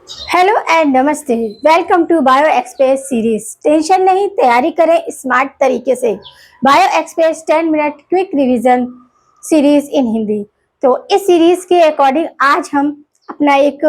Hello and नमस्ते। Welcome to bio express series. Tension नहीं, तैयारी करें स्मार्ट तरीके से। Bio express 10 minute quick revision series in Hindi. तो इस सीरीज के अकॉर्डिंग आज हम अपना एक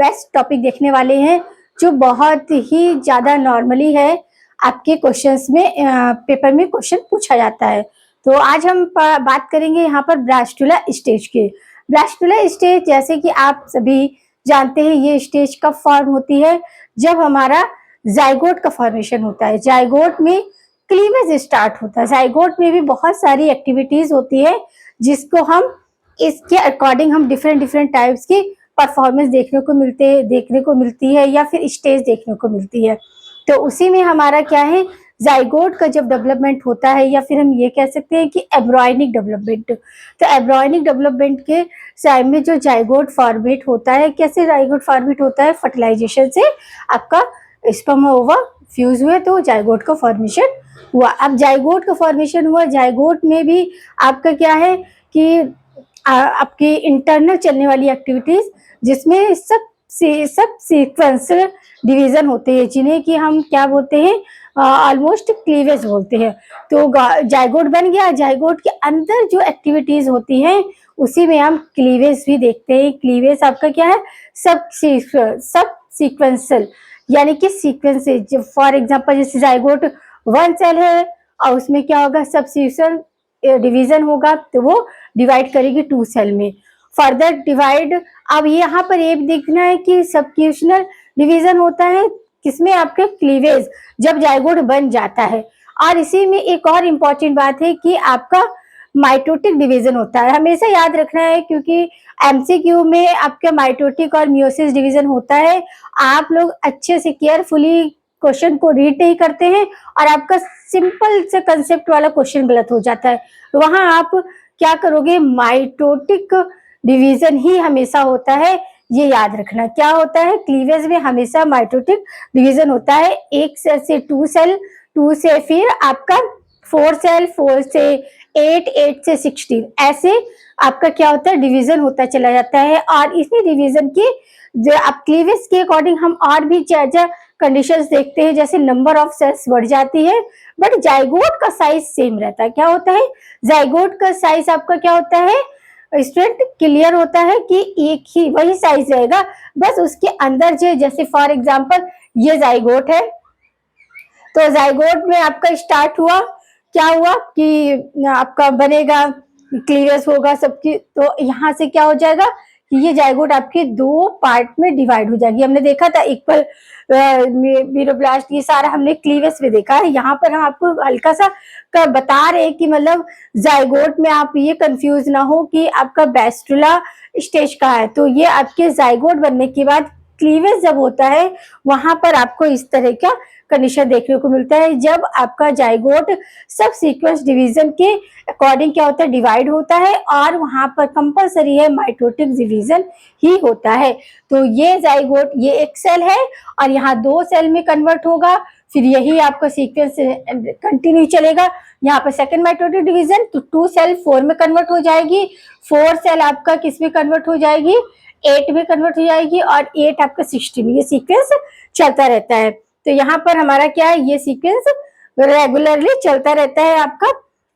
बेस्ट टॉपिक देखने वाले हैं जो बहुत ही ज़्यादा नॉर्मली है, आपके क्वेश्चंस में पेपर में क्वेश्चन पूछा जाता है। तो आज हम बात करेंगे यहाँ पर ब्लास्टुला स्टेज के। ब्लास्टुला स्टेज जैसे कि आप सभी जानते हैं, ये स्टेज कब फॉर्म होती है? जब हमारा जाइगोट का फॉर्मेशन होता है। जाइगोट में क्लीवेज स्टार्ट होता है। जाइगोट में भी बहुत सारी एक्टिविटीज होती है जिसको हम इसके अकॉर्डिंग हम डिफरेंट डिफरेंट टाइप्स की परफॉर्मेंस देखने को मिलती है या फिर स्टेज देखने को मिलती है। तो उसी में हमारा क्या है, जाइगोट का जब डेवलपमेंट होता है या फिर हम ये कह सकते हैं कि एम्ब्रॉयनिक डेवलपमेंट। तो एम्ब्रॉयनिक डेवलपमेंट के टाइम में जो जाइगोट फॉर्मेट होता है, कैसे जाइगोट फॉर्मेट होता है? फर्टिलाइजेशन से आपका स्पर्म ओवा फ्यूज हुए तो जाइगोट का फॉर्मेशन हुआ। अब जाइगोट का फॉर्मेशन हुआ, जाइगोट में भी आपका क्या है कि आपकी इंटरनल चलने वाली एक्टिविटीज जिसमें सब सीक्वेंसल डिवीजन होते हैं, जिन्हें कि हम क्या बोलते हैं, ऑलमोस्ट क्लीवेज बोलते हैं। तो जाइगोट बन गया, जाइगोट के अंदर जो एक्टिविटीज होती हैं उसी में हम क्लीवेज भी देखते हैं। क्लीवेज आपका क्या है, सब सीक्वेंसल, यानी कि सीक्वेंस। फॉर एग्जांपल जैसे जाइगोट वन सेल है और उसमें क्या होगा, सब सीक्वेंसल डिवीजन होगा तो वो डिवाइड करेगी टू सेल में। फर्दर डिवाइड, अब यहाँ पर ये देखना है कि सबक्यूशनल डिवीजन होता है किसमें, आपके क्लीवेज, जब जाइगोट बन जाता है। और इसी में एक और इम्पॉर्टेंट बात है कि आपका माइटोटिक डिवीजन होता है। हमेशा याद रखना है क्योंकि एमसीक्यू में आपका माइटोटिक और मियोसिस डिवीजन होता है। आप लोग अच्छे से केयरफुली क्वेश्चन को रीड नहीं करते हैं और आपका सिंपल से कंसेप्ट वाला क्वेश्चन गलत हो जाता है। तो वहां आप क्या करोगे, माइटोटिक डिवीजन ही हमेशा होता है, ये याद रखना। क्या होता है, क्लीवेज में हमेशा माइटोटिक डिवीजन होता है। एक सेल से टू सेल, टू से फिर आपका फोर सेल, फोर से एट, एट से 16, ऐसे आपका क्या होता है, डिवीजन होता चला जाता है। और इसी डिवीजन की जो आप क्लीवेज के अकॉर्डिंग हम और भी ज्यादा कंडीशंस देखते हैं, जैसे नंबर ऑफ सेल्स बढ़ जाती है, बट जाइगोट का साइज सेम रहता है। क्या होता है, जाइगोट का साइज आपका क्या होता है, स्टूडेंट क्लियर होता है कि एक ही वही साइज रहेगा, बस उसके अंदर जो, जैसे फॉर एग्जांपल ये जाइगोट है, तो जाइगोट में आपका स्टार्ट हुआ, क्या हुआ कि आपका बनेगा, क्लीवेज होगा सबकी, तो यहाँ से क्या हो जाएगा कि ये जाइगोट आपके दो पार्ट में डिवाइड हो जाएगी। हमने देखा था इक्वल मीरोब्लास्ट, ये सारा हमने क्लीवेज में देखा है। यहाँ पर हम आपको हल्का सा बता रहे हैं कि मतलब जाइगोट में आप ये कंफ्यूज ना हो कि आपका ब्लास्टुला स्टेज का है। तो ये आपके जाइगोट बनने के बाद क्लीवेज जब होता है वहां पर आपको इस तरह का कंडीशन देखने को मिलता है, जब आपका जाइगोट सब सीक्वेंस डिवीजन के अकॉर्डिंग क्या होता है, डिवाइड होता है, और वहां पर कंपलसरी है माइटोटिक डिवीजन ही होता है। तो ये जाइगोट, ये एक सेल है और यहाँ दो सेल में कन्वर्ट होगा, फिर यही आपका सीक्वेंस कंटिन्यू चलेगा। यहाँ पर सेकंड माइटोटिक डिवीजन, तो टू सेल फोर में कन्वर्ट हो जाएगी, फोर सेल आपका किस में कन्वर्ट हो जाएगी, एट में कन्वर्ट हो जाएगी, और एट आपका 60 में। ये सीक्वेंस चलता रहता है। तो यहाँ पर हमारा क्या है, ये सीक्वेंस रेगुलरली चलता रहता है आपका।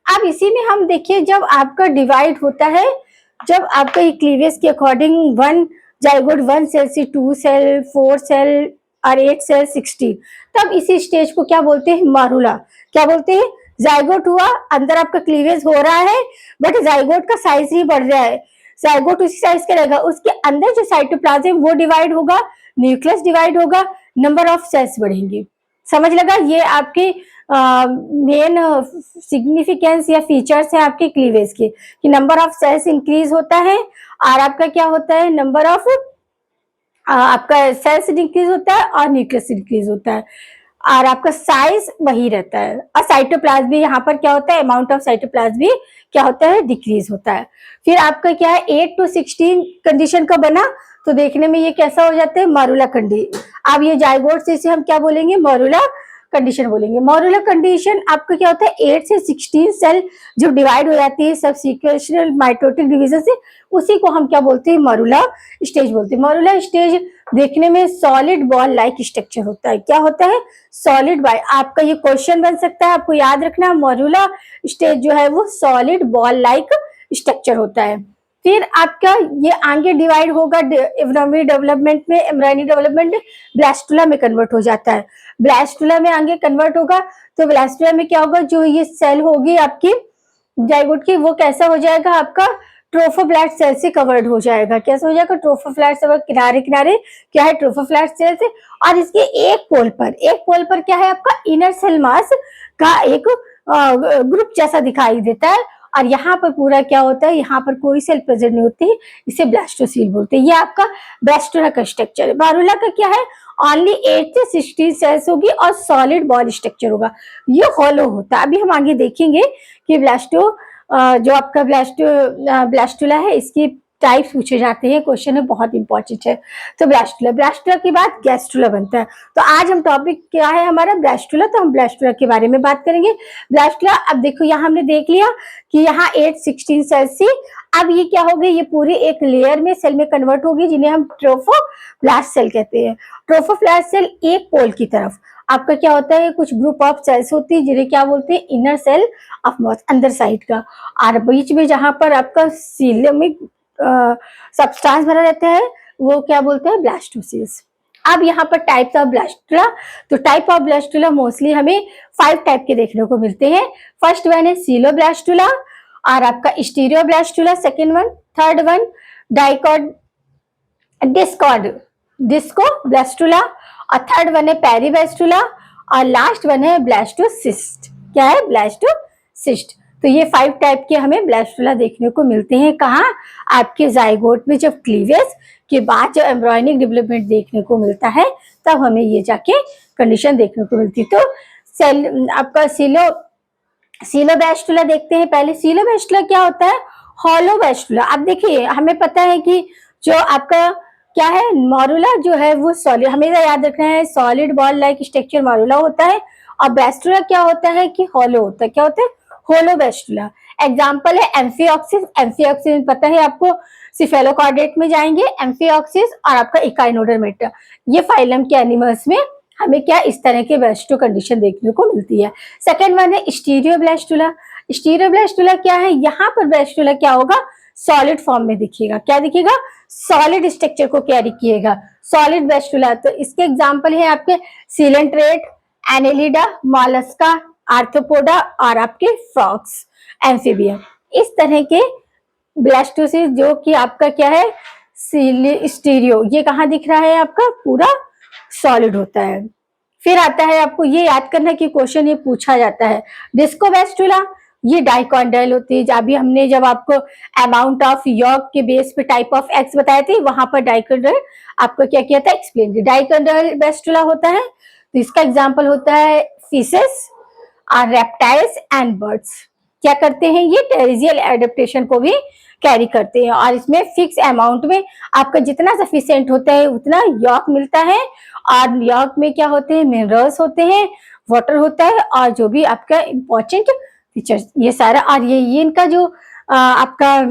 अब इसी में हम देखिए, जब आपका डिवाइड होता है, जब आपका क्लीवेज के according one zygote one cell से टू सेल, फोर सेल और एट सेल 16, तब इसी स्टेज को क्या बोलते हैं, मारूला। क्या बोलते हैं, जाइगोट हुआ, अंदर आपका क्लीवेज हो रहा है, बट जाइगोट का साइज ही बढ़ रहा है। जाइगोट उसी साइज का रहेगा, उसके अंदर जो साइटोप्लाज्म वो डिवाइड होगा, न्यूक्लियस डिवाइड होगा, नंबर ऑफ सेल्स बढ़ेंगी। समझ लगा, ये आपके मेन सिग्निफिकेंस या फीचर्स है आपके क्लीवेज के, कि नंबर ऑफ सेल्स इंक्रीज होता है और आपका क्या होता है, नंबर ऑफ आपका सेल्स इंक्रीज होता है और न्यूक्लियस इंक्रीज होता है, और आपका साइज वही रहता है। और साइटोप्लाज्म भी यहाँ पर क्या होता है, अमाउंट ऑफ साइटोप्लाज्म भी क्या होता है, डिक्रीज होता है। फिर आपका क्या है, 8 to 16 कंडीशन का बना, तो देखने में ये कैसा हो जाता है, मारूला कंडी। अब ये जाइगोट से इसे हम क्या बोलेंगे, मारूला कंडीशन बोलेंगे। मॉड्यूलर कंडीशन आपका क्या होता है, 8 से 16 सेल जो डिवाइड हो जाती है सब सीक्वेंशियल माइटोटिक डिवीजन से, उसी को हम क्या बोलते हैं, मॉड्यूलर स्टेज बोलते हैं। मॉड्यूलर स्टेज देखने में सॉलिड बॉल लाइक स्ट्रक्चर होता है। क्या होता है, सॉलिड बॉल। आपका ये क्वेश्चन बन सकता है, आपको याद रखना, मॉड्यूलर स्टेज जो है वो सॉलिड बॉल लाइक स्ट्रक्चर होता है। फिर आपका ये आगे डिवाइड होगा एम्ब्रियोनिक डेवलपमेंट में, एम्ब्रियोनिक डेवलपमेंट ब्लास्टुला में कन्वर्ट हो जाता है। ब्लास्टुला में आगे कन्वर्ट होगा तो ब्लास्टुला में क्या होगा, जो ये सेल होगी आपकी जाइगोट की, वो कैसा हो जाएगा, आपका ट्रोफोब्लास्ट सेल से कवर्ड हो जाएगा। कैसा हो जाएगा, ट्रोफोब्लास्ट सेल, किनारे किनारे क्या है, ट्रोफोब्लास्ट सेल से। और इसके एक पोल पर क्या है, आपका इनर सेल मास का एक ग्रुप जैसा दिखाई देता है। और यहाँ पर पूरा क्या होता है, यहाँ पर कोई सेल प्रेजेंट नहीं होती, इसे ब्लास्टोसील बोलते हैं। ये आपका ब्लास्टुला का स्ट्रक्चर है। मॉड्यूला का क्या है, ओनली 8 से 16 सेल्स होगी और सॉलिड बॉल स्ट्रक्चर होगा, ये हॉलो होता है। अभी हम आगे देखेंगे कि जो आपका ब्लास्टुला है, इसकी टाइप्स पूछे जाते हैं, क्वेश्चन में बहुत इंपॉर्टेंट है। तो ब्लास्टुला के बाद गैस्ट्रुला बनता है। तो आज हम टॉपिक क्या है हमारा, ब्लास्टुला, तो हम ब्लास्टुला के बारे में बात करेंगे। ब्लास्टुला, अब देखो यहाँ हमने देख लिया कि यहाँ 8-16 सेल्स थी। अब ये क्या हो गई, ये पूरी एक लेयर में सेल में कन्वर्ट होगी, जिन्हें हम ट्रोफोब्लास्ट सेल कहते हैं। ट्रोफोब्लास्ट सेल एक पोल की तरफ आपका क्या होता है, कुछ ग्रुप ऑफ सेल्स होती है जिन्हें क्या बोलते हैं, इनर सेल ऑफ माउथ, अंदर साइड का। और बीच में जहां पर आपका सीलमिक सब्सटेंस भरा रहता है वो क्या बोलते हैं, ब्लास्टोसिल्स। अब यहाँ पर टाइप्स ऑफ ब्लास्टुला, तो टाइप ऑफ ब्लास्टुला मोस्टली हमें 5 टाइप के देखने को मिलते हैं। फर्स्ट वन है सीलोब्लास्टुला, और आपका स्टीरियोब्लास्टुला second one, third one dicot डिस्कोब्लास्टुला, और थर्ड वन है पेरिब्लास्टुला, और लास्ट वन है ब्लास्टोसिस्ट। क्या है, ब्लास्टोसिस्ट। तो ये 5 टाइप के हमें ब्लास्टुला देखने को मिलते हैं। कहाँ, आपके जाइगोट में जब क्लीवेज के बाद जब एम्ब्रियोनिक डेवलपमेंट देखने को मिलता है, तब हमें ये जाके कंडीशन देखने को मिलती है। तो सेल आपका सीलोब्लास्टुला देखते हैं पहले। सीलोब्लास्टुला क्या होता है, हॉलोब्लास्टुला। अब देखिए, हमें पता है कि जो आपका क्या है, मॉड्यूला जो है वो सॉलिड, हमेशा याद रखना है, सॉलिड बॉल लाइक स्ट्रक्चर मॉड्यूला होता है। और ब्लास्टुला क्या होता है कि हॉलो होता है। क्या होता है, होलोब्लास्टुला। एग्जाम्पल है एम्फिऑक्सिस। एम्फिऑक्सिस पता है आपको, सिफेलोकॉर्डेट में जाएंगे एम्फिऑक्सिस और आपका इकाइनोडर्मेटा, ये फाइलम के एनिमल्स में हमें क्या इस तरह के ब्लास्टो कंडीशन देखने को मिलती है। सेकेंड वन है स्टीरियोब्लास्टुला। स्टीरियोब्लास्टुला क्या है, यहाँ पर ब्लास्टुला क्या होगा, सॉलिड फॉर्म में दिखेगा। क्या दिखेगा, सॉलिड स्ट्रक्चर को कैरी किएगा, सॉलिड ब्लास्टुला। तो इसके एग्जाम्पल है आपके सीलेंट्रेट, एनेलिडा, मॉलस्का, आर्थ्रोपोडा और आपके फ्रॉग्स, एम्फीबियम। इस तरह के ब्लास्टोसिस जो कि आपका क्या है, स्टीरियो, ये कहाँ दिख रहा है, आपका पूरा सॉलिड होता है। फिर आता है, आपको ये याद करना कि क्वेश्चन ये पूछा जाता है, डिस्कोब्लास्टुला, ये डाइकॉन्डाइल होती है। अभी हमने जब आपको अमाउंट ऑफ यॉर्क के बेस पे टाइप ऑफ एक्स बताए थे, वहां पर डाइकॉन्डाइल आपको क्या किया था, एक्सप्लेन किया। डाइकॉन्डाइल ब्लास्टुला होता है, तो इसका एग्जाम्पल होता है फिशेस और रेप्टाइल्स एंड बर्ड्स। क्या करते हैं, ये टेरिजियल एडेप्टेशन को भी कैरी करते हैं। और इसमें फिक्स अमाउंट में आपका जितना सफिशिएंट होता है उतना यॉर्क मिलता है। और यॉर्क में क्या होते हैं, मिनरल्स होते हैं, वाटर होता है, और जो भी आपका इंपॉर्टेंट फीचर्स, ये सारा। और ये इनका जो आपका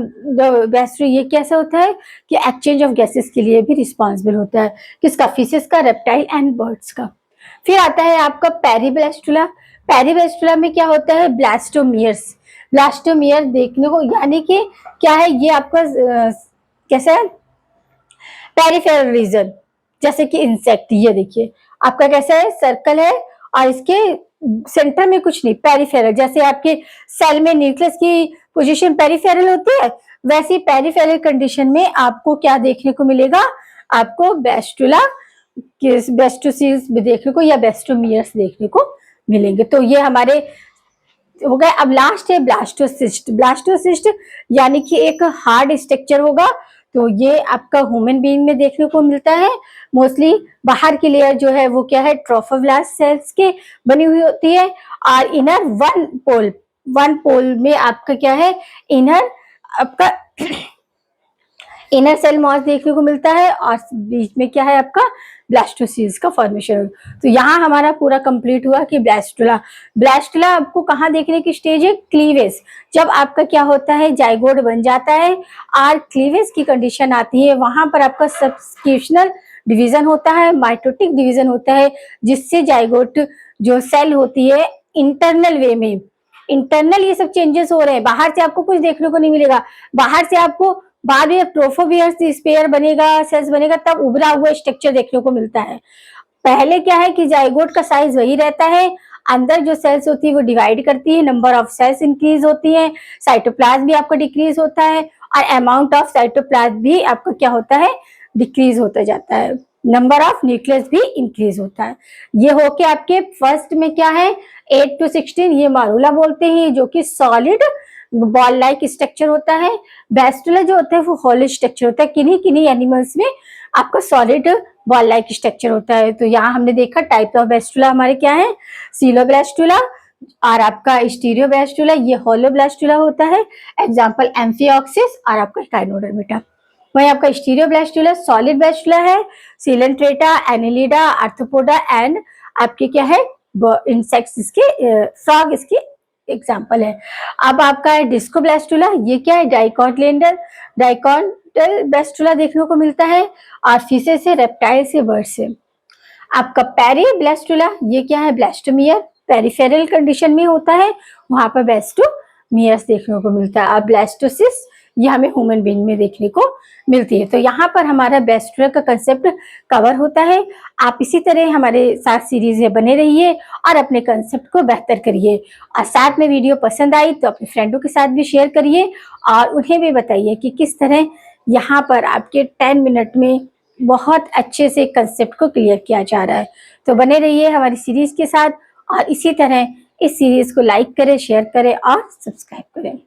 गैस्ट्रो, ये कैसा होता है कि एक्सचेंज ऑफ गैसेस के लिए भी रिस्पॉन्सिबल होता है। किसका, फिशेस का, रेप्टाइल एंड बर्ड्स का। फिर आता है आपका पेरिब्लास्टुला। पेरिब्लास्टुला में क्या होता है, ब्लास्टोमियर्स। ब्लास्टोमियर देखने को, यानी कि क्या है, ये आपका कैसा है, पेरिफेरल रीजन, जैसे कि इंसेक्ट। ये देखिए आपका कैसा है, सर्कल है और इसके सेंटर में कुछ नहीं, पेरिफेरल। जैसे आपके सेल में न्यूक्लियस की पोजीशन पेरिफेरल होती है, वैसी पेरिफेरल कंडीशन में आपको क्या देखने को मिलेगा, आपको ब्लास्टोसिल्स भी देखने को, या ब्लास्टोमियर्स देखने को मिलेंगे। तो ये हमारे हो गए। अब लास्ट है ब्लास्टोसिस्ट। ब्लास्टोसिस्ट यानी कि एक हार्ड स्ट्रक्चर होगा, तो ये आपका ह्यूमन बीइंग में देखने को मिलता है। मोस्टली बाहर की लेयर जो है वो क्या है, ट्रोफोब्लास्ट सेल्स के बनी हुई होती है। और इनर वन पोल में आपका क्या है, इनर आपका इनर सेल मॉस देखने को मिलता है और बीच में क्या है आपका ब्लास्टोसिस्ट का फॉर्मेशन। तो यहाँ हमारा पूरा कंप्लीट हुआ कि ब्लास्टुला। ब्लास्टुला आपको कहाँ देखने की स्टेज है? क्लीवेज। जब आपका क्या होता है, जाइगोट बन जाता है और क्लीवेज की कंडीशन आती है, वहां पर आपका सब्स्टिट्यूशनल डिवीजन होता है, माइटोटिक डिवीजन होता है, जिससे जाइगोट जो सेल होती है इंटरनल वे में, इंटरनल ये सब चेंजेस हो रहे हैं, बाहर से आपको कुछ देखने को नहीं मिलेगा। बाहर से आपको बाद में ट्रोफोबियस स्पेयर बनेगा, सेल्स बनेगा, तब उभरा हुआ स्ट्रक्चर देखने को मिलता है। पहले क्या है कि जाइगोट का साइज वही रहता है, अंदर जो सेल्स होती है वो डिवाइड करती है, नंबर ऑफ सेल्स इंक्रीज होती है, साइटोप्लाज्म भी आपका डिक्रीज होता है और अमाउंट ऑफ साइटोप्लाज्म भी आपका क्या होता है, डिक्रीज होता जाता है, नंबर ऑफ न्यूक्लियस भी इंक्रीज होता है। ये होके आपके फर्स्ट में क्या है, 8 to 16 ये मारूला बोलते हैं, जो कि सॉलिड बॉल लाइक स्ट्रक्चर होता है। बैस्टुला जो होता है वो हॉलो स्ट्रक्चर होता है, किन्हीं किन्हीं एनिमल्स में आपका सॉलिड बॉल लाइक स्ट्रक्चर होता है। तो यहाँ हमने देखा टाइप ऑफ बैस्टुला हमारे क्या है, सीलोब्लास्टुला और आपका स्टीरियोब्लास्टुला, ये हॉलोब्लास्टुला होता है। एग्जांपल एम्फिऑक्सिस और आपका काइनोडर्मिटा। वही आपका स्टीरियोब्लास्टुला सॉलिड ब्लास्टुला है, सिलेंट्रेटा, एनिलिडा, आर्थ्रोपोडा एंड आपके क्या है इंसेक्ट्स, इसके फ्रॉग इसके एग्जाम्पल है। अब आपका है डिस्कोब्लास्टुला, ये क्या है डाइकोटिलेडर, डाइकोटल ब्लास्टुला देखने को मिलता है और फिशेस से, रेप्टाइल से, बर्ड से। आपका पेरीब्लास्टुला, ये क्या है ब्लास्टोमियर, पेरिफेरल कंडीशन में होता है, वहां पर ब्लास्टोमियर्स देखने को मिलता है। अब ब्लास्टोसिस ये हमें ह्यूमन बीइंग में देखने को मिलती है। तो यहाँ पर हमारा ब्लास्टुला का कंसेप्ट कवर होता है। आप इसी तरह हमारे साथ सीरीज में बने रहिए और अपने कंसेप्ट को बेहतर करिए। और साथ में वीडियो पसंद आई तो अपने फ्रेंडों के साथ भी शेयर करिए और उन्हें भी बताइए कि किस तरह यहाँ पर आपके 10 मिनट में बहुत अच्छे से कंसेप्ट को क्लियर किया जा रहा है। तो बने रहिए हमारी सीरीज के साथ और इसी तरह इस सीरीज को लाइक करें, शेयर करें और सब्सक्राइब करें।